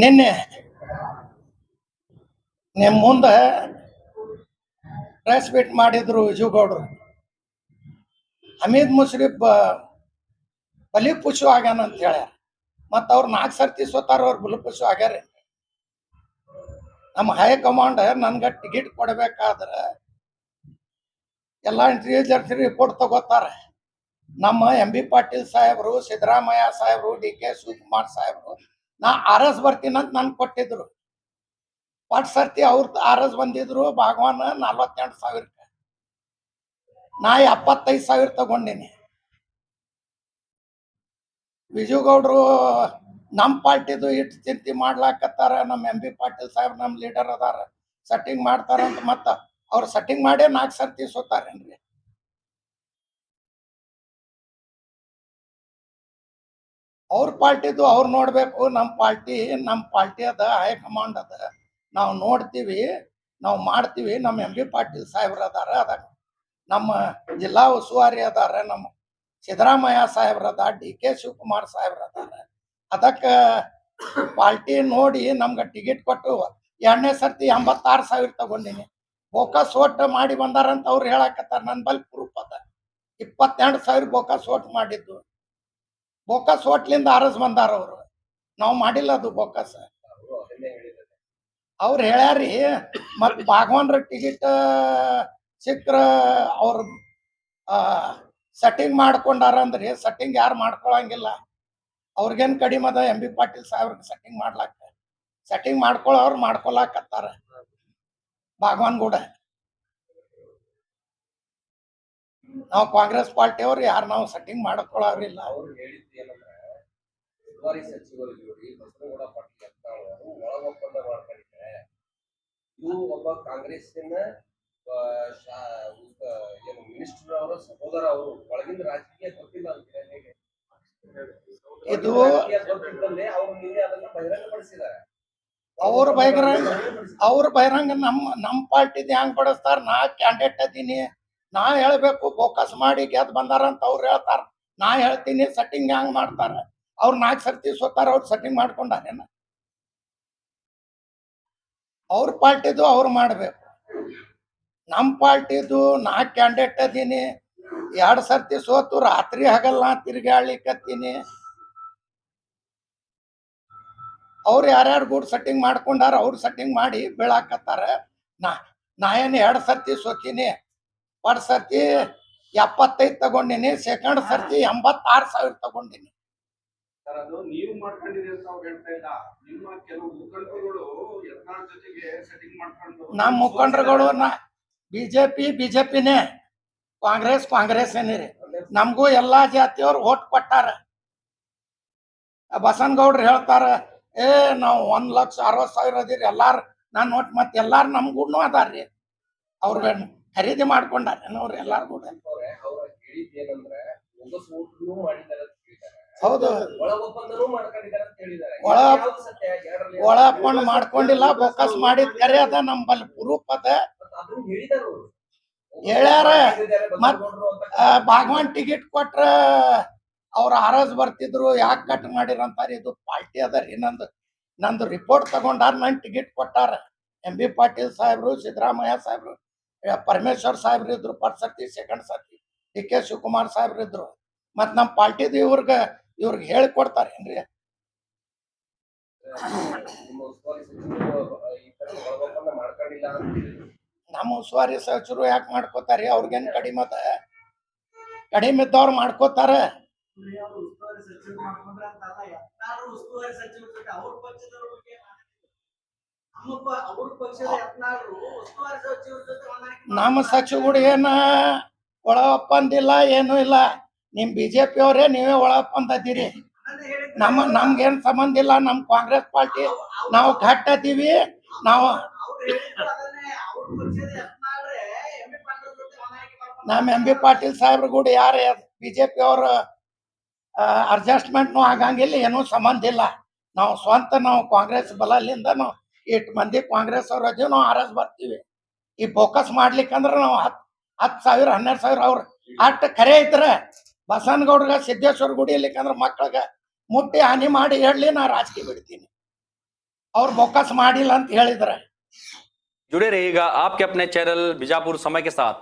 ನಿನ್ನೆ ನಿಮ್ಮ ಮುಂದೆ ಪ್ರೆಸ್ ಮೀಟ್ ಮಾಡಿದ್ರು ವಿಜುಗೌಡರು. ಹಮೀದ್ ಮುಷ್ರಿಫ್ ಬಲಿಪುಷು ಆಗ್ಯಾನ ಅಂತ ಹೇಳ್ಯಾರ. ಮತ್ತು ಅವ್ರು 4 ಸರ್ತಿ ಸೋತಾರ, ಅವ್ರು ಬಲಿಪುಷು ಆಗ್ಯಾರ. ನಮ್ಮ ಹೈಕಮಾಂಡ್ ನನ್ಗೆ ಟಿಕೆಟ್ ಕೊಡಬೇಕಾದ್ರೆ ಎಲ್ಲ ಇಂಟೆಲಿಜೆನ್ಸ್ ರಿಪೋರ್ಟ್ ತಗೋತಾರೆ. ನಮ್ಮ MB ಪಾಟೀಲ್ ಸಾಹೇಬರು, ಸಿದ್ದರಾಮಯ್ಯ ಸಾಹೇಬರು, DK ಶಿವಕುಮಾರ್ ಸಾಹೇಬರು ನಾ RS ಬರ್ತೀನಂತ ನನ್ಗೆ ಕೊಟ್ಟಿದ್ರು. ಪಟ್ ಸರ್ತಿ ಅವ್ರ RS ಬಂದಿದ್ರು ಭಾಗವಾನ 48,000, ನಾ 75,000 ತಗೊಂಡಿನಿ. ವಿಜುಗೌಡರು ನಮ್ಮ ಪಾರ್ಟಿದು ಇಟ್ಟು ಚಿಂತೆ ಮಾಡ್ಲಾಕತ್ತಾರ. ನಮ್ಮ MB ಪಾಟೀಲ್ ಸಾಹೇಬ್ ನಮ್ಮ ಲೀಡರ್ ಅದಾರ, ಸೆಟ್ಟಿಂಗ್ ಮಾಡ್ತಾರಂತ. ಮತ್ತ ಅವ್ರು ಸೆಟ್ಟಿಂಗ್ ಮಾಡೇ 4 ಸರ್ತಿ ಸೋತಾರೇನ್ರಿ? ಅವ್ರ ಪಾರ್ಟಿದು ಅವ್ರು ನೋಡ್ಬೇಕು. ನಮ್ಮ ಪಾರ್ಟಿ ಅದ, ಹೈಕಮಾಂಡ್ ಅದ, ನಾವು ನೋಡ್ತೀವಿ, ನಾವು ಮಾಡ್ತೀವಿ. ನಮ್ಮ MB ಪಾಟೀಲ್ ಸಾಹೇಬ್ರು ಅದಾರ, ನಮ್ಮ ಜಿಲ್ಲಾ ಉಸ್ತುವಾರಿ ಅದಾರ, ನಮ್ಮ ಸಿದ್ದರಾಮಯ್ಯ ಸಾಹೇಬ್ರ ಅದ, DK ಶಿವಕುಮಾರ್ ಸಾಹೇಬ್ರ ಅದಾರ. ಅದಕ್ಕೆ ಪಾರ್ಟಿ ನೋಡಿ ನಮ್ಗೆ ಟಿಕೆಟ್ ಕೊಟ್ಟು 2ನೇ ಸರ್ತಿ 86,000 ತಗೊಂಡಿನಿ. ಬೋಕಸ್ ಓಟ್ ಮಾಡಿ ಬಂದಾರಂತ ಅವ್ರು ಹೇಳಕತ್ತಾರ. ನನ್ನ ಬಲ್ ಪ್ರೂಫ್ ಅದ. 22,000 ಬೋಕಸ್ ಓಟ್ ಮಾಡಿದ್ದು. ಬೋಕಸ್ ಓಟ್ಲಿಂದ RS ಬಂದಾರ ಅವರು, ನಾವು ಮಾಡಿಲ್ಲ ಅದು ಬೋಕಸ್. ಅವ್ರು ಹೇಳ್ಯಾರಿ. ಮತ್ತು ಭಾಗವಾನ್ರ ಟಿಕೆಟ್ ಸಿಕ್ಕ್ರ ಅವ್ರು ಸೆಟ್ಟಿಂಗ್ ಮಾಡ್ಕೊಂಡಾರ ಅಂದ್ರಿ. ಸೆಟ್ಟಿಂಗ್ ಯಾರು ಮಾಡ್ಕೊಳಂಗಿಲ್ಲ. ಅವ್ರಿಗೇನು ಕಡಿಮೆ ಅದ MB ಪಾಟೀಲ್ ಸಾಹೇಬ್ರಿಗೆ ಸೆಟ್ಟಿಂಗ್ ಮಾಡ್ಲಾಕ? ಸೆಟ್ಟಿಂಗ್ ಮಾಡ್ಕೊಳ್ಳೋರು ಮಾಡ್ಕೊಳಕತ್ತಾರ ಭಾಗವಾನ್ ಕೂಡ. ನಾವು ಕಾಂಗ್ರೆಸ್ ಪಾರ್ಟಿ ಅವ್ರು ಯಾರು ನಾವು ಸೆಟ್ಟಿಂಗ್ ಮಾಡ್ಕೊಳ್ಳೋರಿಲ್ಲ. ಅವ್ರು ಹೇಳಿದ್ದೇನಂದ್ರೆ ಉಸ್ತುವಾರಿ ಸಚಿವರು ಜೋಡಿ ಬಸನಗೌಡ ಪಾಟೀಲ್ ಯತ್ನಾಳ್ ಒಳ ಒಪ್ಪಂದ ಮಾಡ್ಕೊಂಡಿದ್ದಾರೆ. ಇವು ಒಬ್ಬ ಕಾಂಗ್ರೆಸ್ಸಿನ ಏನು ಮಿನಿಸ್ಟರ್ ಅವರ ಸಹೋದರ, ಅವರು ಒಳಗಿನ ರಾಜಕೀಯ ಗೊತ್ತಿಲ್ಲ ಅಂತ ಹೇಗೆ ಇದು ಅವರು ನಿನ್ನೆ ಅದನ್ನ ಬಹಿರಂಗಪಡಿಸಿದ್ದಾರೆ. ಅವ್ರ ಬಹಿರಂಗ ನಮ್ಮ ಪಾರ್ಟಿದ್ ಹೆಂಗ್ ಪಡಿಸ್ತಾರ? ನಾ ಕ್ಯಾಂಡಿಡೇಟ್ ಅದೀನಿ, ನಾ ಹೇಳ್ಬೇಕು. ಫೋಕಸ್ ಮಾಡಿ ಗೆದ್ದು ಬಂದಾರ ಅಂತ ಅವ್ರು ಹೇಳ್ತಾರ, ನಾ ಹೇಳ್ತೀನಿ. ಸೆಟ್ಟಿಂಗ್ ಹೆಂಗ್ ಮಾಡ್ತಾರ? ಅವ್ರು 4 ಸರ್ತಿ ಸೋತಾರ, ಅವ್ರು ಸೆಟ್ಟಿಂಗ್ ಮಾಡ್ಕೊಂಡಾರೇನ? ಅವ್ರ ಪಾರ್ಟಿದು ಅವ್ರು ಮಾಡ್ಬೇಕು. ನಮ್ಮ ಪಾರ್ಟಿದು ನಾ ಕ್ಯಾಂಡಿಡೇಟ್ ಅದೀನಿ, 2 ಸರ್ತಿ ಸೋತು ರಾತ್ರಿ ಹಗಲ್ ನಾ ತಿರ್ಗಾಡ್ಲಿಕ್ಕತ್ತೀನಿ. ಅವ್ರು ಯಾರ್ಯಾರು ಗೂಡ್ ಸೆಟ್ಟಿಂಗ್ ಮಾಡ್ಕೊಂಡಾರ, ಅವ್ರು ಸೆಟ್ಟಿಂಗ್ ಮಾಡಿ ಬೀಳಾಕತ್ತಾರ. ನಾ ಏನು 2 ಸರ್ತಿ ಸೋತೀನಿ. ಫಸ್ಟ್ ಸರ್ತಿ 75 ತಗೊಂಡಿನಿ, ಸೆಕೆಂಡ್ ಸರ್ತಿ 86,000 ತಗೊಂಡಿನಿ. ಅದು ನೀವು ಮಾಡ್ಕೊಂಡಿರಿ ಅಂತ ಅವ್ರು ಹೇಳ್ತಾ ಇಲ್ಲ. ನಿಮ್ಮ ಕೆಲವು ಮುಖಂಡರುಗಳು ಯತ್ನಾಳ್ ಜೊತೆಗೆ ಸೆಟ್ಟಿಂಗ್ ಮಾಡ್ಕೊಂಡು, ನಮ್ಮ ಮುಖಂಡರುಗಳು ಬಿಜೆಪಿನೇ, ಕಾಂಗ್ರೆಸ್ ಏನಿರಿ. ನಮಗೂ ಎಲ್ಲಾ ಜಾತಿಯವ್ರು ಓಟ್ ಕೊಟ್ಟಾರ. ಬಸನಗೌಡ್ರು ಹೇಳ್ತಾರ, ನಾವು 1,60,000 ಅದೀರಿ ಎಲ್ಲಾರು. ನಾನು ನೋಟ್ ಮತ್ತೆ ಎಲ್ಲಾರು ನಮ್ಗೂನು ಅದಾರ್ರಿ. ಅವ್ರ ಖರೀದಿ ಮಾಡ್ಕೊಂಡಾರ ಅವ್ರು ಎಲ್ಲಾರು ಕೂಡ. ಹೌದು, ಒಳ ಒಪ್ಪಂದ ಮಾಡ್ಕೊಂಡಿಲ್ಲ, ಫೋಕಸ್ ಮಾಡಿದ್ ಕರೆ ಅದ. ನಮ್ಮಲ್ಲಿ ಪ್ರೂಫ್ ಅದ, ಹೇಳ್ಯಾರ. ಮತ್ ಭಾಗವಾನ್ ಟಿಕೆಟ್ ಕೊಟ್ರ ಅವ್ರ RS ಬರ್ತಿದ್ರು, ಯಾಕೆ ಕಟ್ ಮಾಡಿರಂತಾರ? ಇದು ಪಾರ್ಟಿ ಅದರಿ. ನಂದು ರಿಪೋರ್ಟ್ ತಗೊಂಡಾರ, ನನ್ ಟಿಕೆಟ್ ಕೊಟ್ಟಾರ. MB ಪಾಟೀಲ್ ಸಾಹೇಬ್ರು, ಸಿದ್ದರಾಮಯ್ಯ ಸಾಹೇಬ್ರು, ಪರಮೇಶ್ವರ್ ಸಾಹೇಬ್ರು ಇದ್ರು ಫಸ್ಟ್ ಸರ್ತಿ, ಸೆಕೆಂಡ್ ಸರ್ತಿ DK ಶಿವಕುಮಾರ್ ಸಾಹೇಬ್ರು ಇದ್ರು. ಮತ್ ನಮ್ಮ ಪಾರ್ಟಿದು ಇವ್ರಿಗೆ ಹೇಳಿ ಕೊಡ್ತಾರೇನ್ರಿ? ನಮ್ಮ ಉಸ್ತುವಾರಿ ಸಚಿವರು ಯಾಕೆ ಮಾಡ್ಕೋತಾರಿ? ಅವ್ರಿಗೇನು ಕಡಿಮೆ ಅದ? ಕಡಿಮೆ ಇದ್ದವ್ರು ಮಾಡ್ಕೋತಾರ. ನಮ್ಮ ಸಚಿವರು ಏನ ಒಳ ಒಪ್ಪಂದಿಲ್ಲ, ಏನು ಇಲ್ಲ. ನಿಮ್ BJP ಅವರೇ ನೀವೇ ಒಳ ಒಪ್ಪಂದ ಅದೀರಿ. ನಮ್ಗೇನ್ ಸಂಬಂಧ ಇಲ್ಲ. ನಮ್ ಕಾಂಗ್ರೆಸ್ ಪಾರ್ಟಿ ನಾವು ಗಟ್ಟ ಅದೀವಿ. ನಾವು ನಮ್ಮ MB ಪಾಟೀಲ್ ಸಾಹೇಬ್ರು ಕೂಡ ಯಾರೇ BJP ಅವ್ರ ಅಡ್ಜಸ್ಟ್ಮೆಂಟ್ನು ಆಗಂಗಿಲ್ಲ, ಏನೂ ಸಂಬಂಧ ಇಲ್ಲ. ನಾವು ಕಾಂಗ್ರೆಸ್ ಬಲದಿಂದ ನಾವು 8 ಮಂದಿ ಕಾಂಗ್ರೆಸ್ ಅವ್ರ ಅದೀವಿ. ನಾವು RS ಬರ್ತೀವಿ. ಈ ಫೋಕಸ್ ಮಾಡ್ಲಿಕ್ಕಂದ್ರೆ ನಾವು 10,000 12,000 ಅವ್ರು ಅಷ್ಟು ಖರೆ ಐತ್ರೆ. ಬಸನಗೌಡ್ರಿಗೆ ಸಿದ್ದೇಶ್ವರ ಗುಡಿ ಇರ್ಲಿಕ್ಕಂದ್ರೆ ಮಕ್ಕಳಿಗೆ ಮುಟ್ಟಿ ಹಾನಿ ಮಾಡಿ ಹೇಳಲಿ, ನಾ ರಾಜಕೀಯ ಬಿಡ್ತೀನಿ. ಅವ್ರು ಬೊಕ್ಕಸ್ ಮಾಡಿಲ್ಲ ಅಂತ ಹೇಳಿದ್ರೆ जुड़े रहिएगा आपके अपने चैनल बीजापुर समय के साथ।